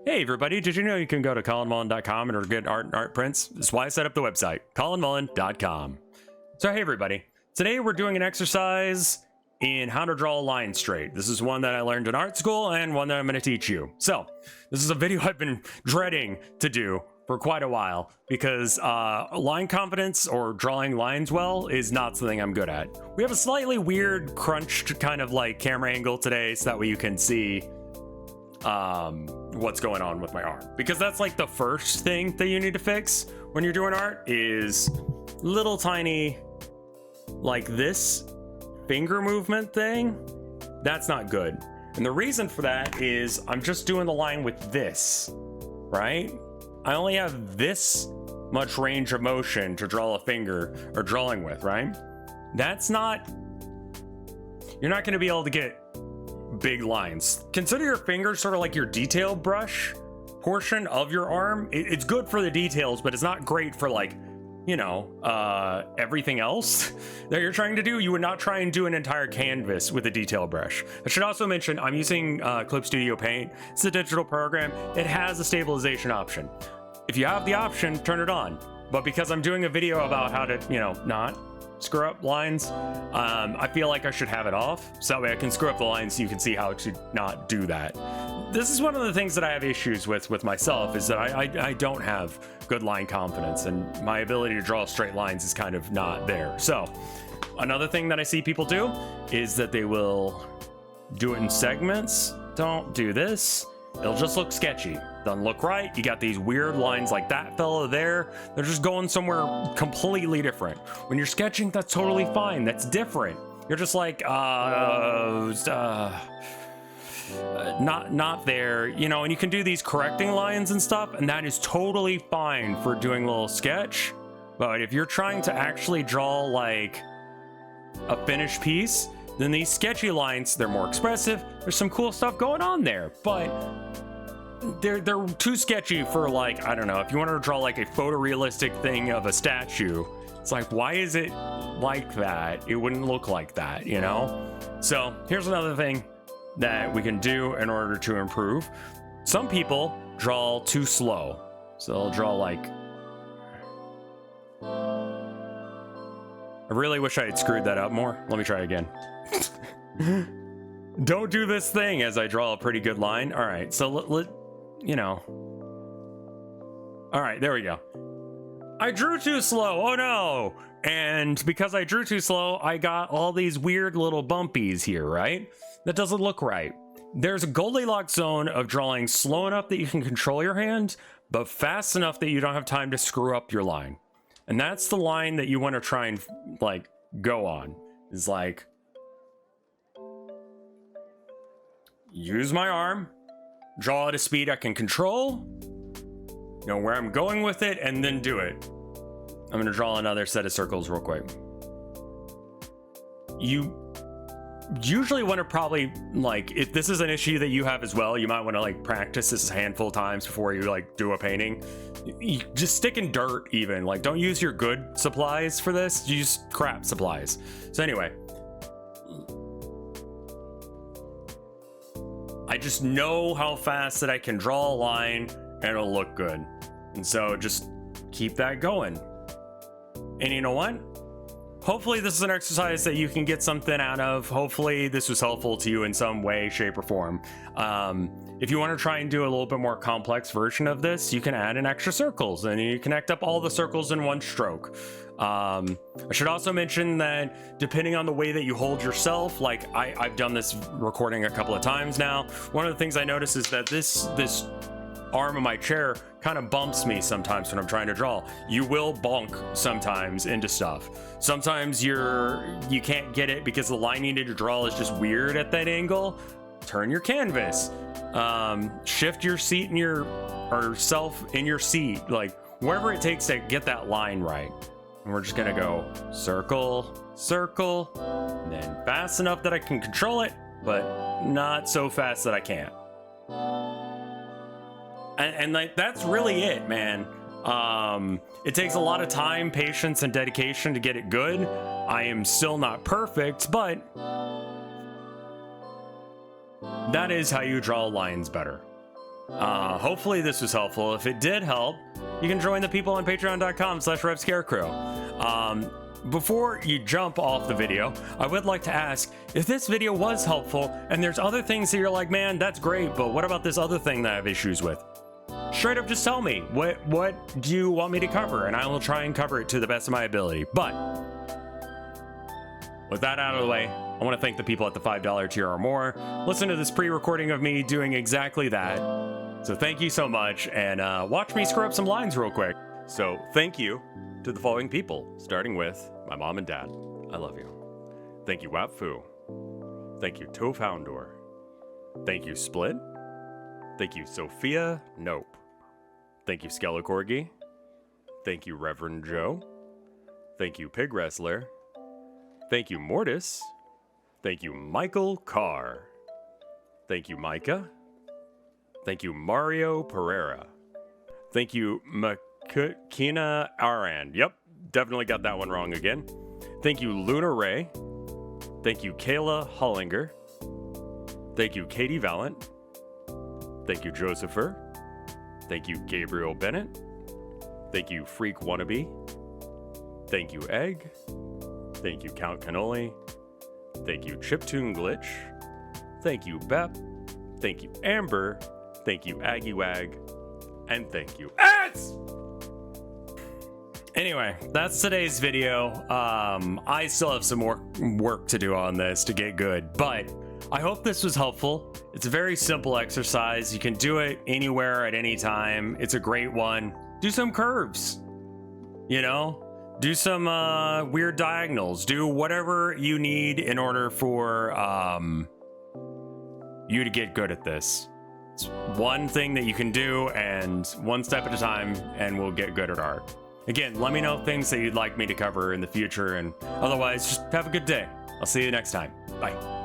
Hey everybody, did you know you can go to colinmullen.com and get art and art prints? That's why I set up the website, colinmullen.com. So hey everybody, today we're doing an exercise in how to draw a line straight. This is one that I learned in art school and one that I'm going to teach you. So this is a video I've been dreading to do for quite a while because line confidence or drawing lines well is not something I'm good at. We have a slightly weird crunched kind of like camera angle today so that way you can see what's going on with my arm, because that's like the first thing that you need to fix when you're doing art is little tiny like this finger movement thing. That's not good, and the reason for that is I'm just doing the line with this, right? I only have this much range of motion to draw a finger or drawing with, right? That's not, you're not going to be able to get big lines. Consider your fingers sort of like your detail brush portion of your arm. It's good for the details, but it's not great for, like, you know, everything else that you're trying to do. You would not try and do an entire canvas with a detail brush. I should also mention I'm using Clip Studio Paint. It's a digital program. It has a stabilization option. If you have the option, turn it on. But because I'm doing a video about how to, you know, not screw up lines, I feel like I should have it off so that way I can screw up the lines so you can see how to not do that. This is one of the things that I have issues with myself, is that I don't have good line confidence, and my ability to draw straight lines is kind of not there. So another thing that I see people do is that they will do it in segments. Don't do this. It'll just look sketchy. Doesn't look right. You got these weird lines like that fella there. They're just going somewhere completely different. When you're sketching, that's totally fine. That's different. You're just like, not there, you know, and you can do these correcting lines and stuff, and that is totally fine for doing a little sketch. But if you're trying to actually draw like a finished piece, then these sketchy lines, they're more expressive. There's some cool stuff going on there, but they're too sketchy for, like, I don't know, if you want to draw like a photorealistic thing of a statue, it's like, why is it like that? It wouldn't look like that, you know? So here's another thing that we can do in order to improve. Some people draw too slow, so they'll draw like, I really wish I had screwed that up more. Let me try again. Don't do this thing as I draw a pretty good line. All right, so you know. All right, there we go. I drew too slow. Oh no. And because I drew too slow, I got all these weird little bumpies here, right? That doesn't look right. There's a Goldilocks zone of drawing slow enough that you can control your hand, but fast enough that you don't have time to screw up your line. And that's the line that you want to try and, like, go on. Is like, use my arm, draw at a speed I can control, know where I'm going with it, and then do it. I'm going to draw another set of circles real quick. You usually want to probably, like, if this is an issue that you have as well, you might want to, like, practice this a handful of times before you, like, do a painting. You just stick in dirt even. Like, don't use your good supplies for this. Use crap supplies. So anyway, I just know how fast that I can draw a line and it'll look good. And so just keep that going. And you know what? Hopefully this is an exercise that you can get something out of. Hopefully this was helpful to you in some way, shape, or form. If you want to try and do a little bit more complex version of this, you can add in extra circles and you connect up all the circles in one stroke. I should also mention that depending on the way that you hold yourself, like I've done this recording a couple of times now. One of the things I notice is that this arm of my chair kind of bumps me sometimes when I'm trying to draw. You will bonk sometimes into stuff. Sometimes you can't get it because the line you need to draw is just weird at that angle. Turn your canvas. Shift your seat in or self in your seat, like wherever it takes to get that line right. And we're just gonna go circle, circle, and then fast enough that I can control it, but not so fast that I can't. And like, that's really it, man. It takes a lot of time, patience, and dedication to get it good. I am still not perfect, but that is how you draw lines better. Hopefully this was helpful. If it did help, you can join the people on patreon.com/RevScarecrow. Before you jump off the video, I would like to ask, if this video was helpful and there's other things that you're like, man, that's great, but what about this other thing that I have issues with? Straight up just tell me, what do you want me to cover? And I will try and cover it to the best of my ability. But with that out of the way, I want to thank the people at the $5 tier or more. Listen to this pre-recording of me doing exactly that. So thank you so much, and watch me screw up some lines real quick. So thank you to the following people, starting with my mom and dad. I love you. Thank you, Wapfu. Thank you, Tofoundor. Thank you, Split. Thank you, Sophia Nope. Thank you, Skelecorgi. Thank you, Reverend Joe. Thank you, Pig Wrestler. Thank you, Mortis. Thank you, Michael Carr. Thank you, Micah. Thank you, Mario Pereira. Thank you, Makina Arand. Yep, definitely got that one wrong again. Thank you, Luna Ray. Thank you, Kayla Hollinger. Thank you, Katie Valent. Thank you, Josepher. Thank you, Gabriel Bennett. Thank you, Freak Wannabe. Thank you, Egg. Thank you, Count Cannoli. Thank you, Chiptune Glitch. Thank you, Bep. Thank you, Amber. Thank you, Aggie Wag. And thank you, Ants! Anyway, that's today's video. I still have some more work to do on this to get good, but I hope this was helpful. It's a very simple exercise. You can do it anywhere at any time. It's a great one. Do some curves, you know? Do some weird diagonals. Do whatever you need in order for you to get good at this. It's one thing that you can do, and one step at a time, and we'll get good at art. Again, let me know things that you'd like me to cover in the future, and otherwise, just have a good day. I'll see you next time. Bye.